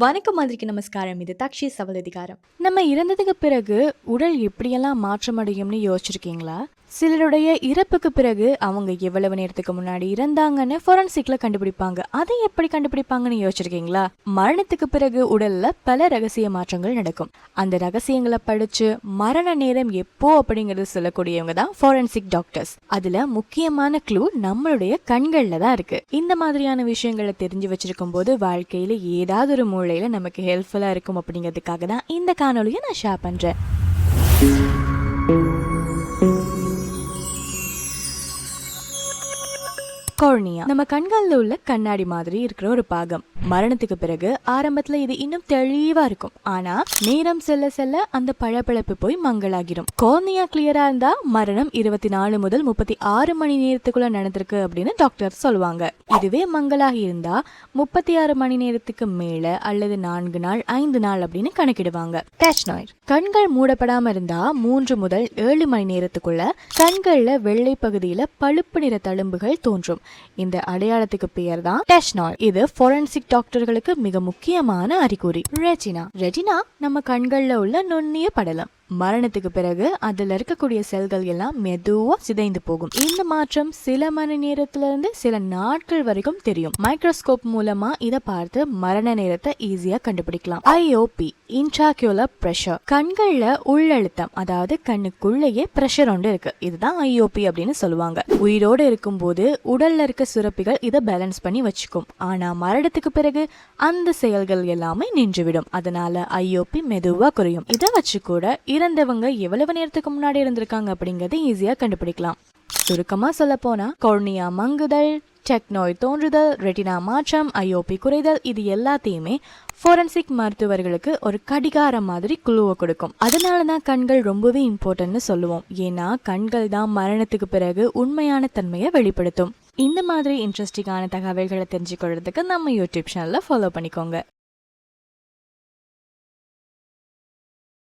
வணக்கம் மாதிரிக்கு நமஸ்காரம். இது தக்ஷி சவலதிகாரம். நம்ம இறந்ததுக்கு பிறகு உடல் எப்படியெல்லாம் மாற்றம் அடையும்னு யோசிச்சிருக்கீங்களா? சிலருடைய இறப்புக்கு பிறகு அவங்க எவ்வளவு நேரத்துக்கு முன்னாடி இறந்தாங்கன்னு ஃபோரன்சிக்ல கண்டுபிடிப்பாங்க. அதை எப்படி கண்டுபிடிப்பாங்கன்னு யோசிச்சிருக்கீங்களா? மரணத்துக்கு பிறகு உடல்ல பல ரகசிய மாற்றங்கள் நடக்கும். அந்த ரகசியங்களை படிச்சு மரண நேரம் எப்போ அப்படிங்கறது சொல்லக்கூடியவங்க தான் ஃபோரன்சிக் டாக்டர்ஸ். அதுல முக்கியமான க்ளூ நம்மளுடைய கண்கள்ல தான் இருக்கு. இந்த மாதிரியான விஷயங்களை தெரிஞ்சு வச்சிருக்கும் போது வாழ்க்கையில ஏதாவது ஒரு மூலையில நமக்கு ஹெல்ப்ஃபுல்லா இருக்கும் அப்படிங்கிறதுக்காக தான் இந்த காணொலியை நான் ஷேர் பண்றேன். கார்னியா நம்ம கண்கள்ல உள்ள கண்ணாடி மாதிரி இருக்கிற ஒரு பாகம். மரணத்துக்கு பிறகு ஆரம்பத்துல இது இன்னும் தெளிவா இருக்கும். ஆனா நேரம் செல்ல செல்ல அந்த பளபளப்பு போய் மங்கலாகிடும். கார்னியா கிளியரா இருந்தா மரணம் 24 முதல் 36 மணி நேரத்துக்குள்ள நடந்திருக்கு அப்படின்னு டாக்டர் சொல்லுவாங்க. இதுவே மங்கலாகி இருந்தா 36 மணி நேரத்துக்கு மேல அல்லது 4 நாள் 5 நாள் அப்படின்னு கணக்கிடுவாங்க. டெச்னாய்ட் கண்கள் மூடப்படாம இருந்தா 3 முதல் 7 மணி நேரத்துக்குள்ள கண்கள்ல வெள்ளை பகுதியில பழுப்பு நிற தழும்புகள் தோன்றும். இந்த அடையாளத்துக்கு பெயர் தான் டெச்னாய்ட். இது ஃபோரன்சிக் டாக்டர்களுக்கு மிக முக்கியமான அறிகுறி. ரெட்டினா நம்ம கண்கள்ல உள்ள நுண்ணிய படலம். மரணத்துக்கு பிறகு அதுல இருக்கக்கூடிய செல்கள் எல்லாம் மெதுவா சிதைந்து போகும். இந்த மாற்றம் சில மணி நேரத்துல இருந்து சில நாட்கள் வரைக்கும் தெரியும். மைக்ரோஸ்கோப் மூலமா இத பார்த்து மரண நேரத்தை ஈஸியா கண்டுபிடிக்கலாம். ஐஓபி இன்ட்ராக்யூலர் பிரஷர், கண்கள்ல உள்ளழுத்தம், அதாவது கண்ணுக்குள்ளேயே பிரஷர் ஒன்று இருக்கு. இதுதான் ஐஓபி அப்படின்னு சொல்லுவாங்க. உயிரோடு இருக்கும் போது உடல்ல இருக்க சுரப்பிகள் இதை பேலன்ஸ் பண்ணி வச்சுக்கும். ஆனா மரணத்துக்கு பிறகு அந்த செயல்கள் எல்லாமே நின்றுவிடும். அதனால ஐஓபி மெதுவா குறையும். இதை வச்சு கூட இறந்தவங்க எவ்வளவு நேரத்துக்கு முன்னாடி இருந்திருக்காங்க அப்படிங்கறத ஈஸியா கண்டுபிடிக்கலாம். சுருக்கமா சொல்ல போனா கார்னியா மங்குதல், டெச்னாய்ட் தோன்றுதல், ரெட்டினா மாற்றம், ஐஓபி குறைதல், இது எல்லாத்தையுமே ஃபோரன்சிக் மருத்துவர்களுக்கு ஒரு கடிகாரம் மாதிரி குழுவை கொடுக்கும். அதனாலதான் கண்கள் ரொம்பவே இம்பார்ட்டன்ட்னு சொல்லுவோம். ஏன்னா கண்கள் தான் மரணத்துக்கு பிறகு உண்மையான தன்மையை வெளிப்படுத்தும். இந்த மாதிரி இன்ட்ரெஸ்டிங்கான தகவல்களை தெரிஞ்சுக்கொள்றதுக்கு நம்ம யூடியூப் சேனலை ஃபாலோ பண்ணிக்கோங்க.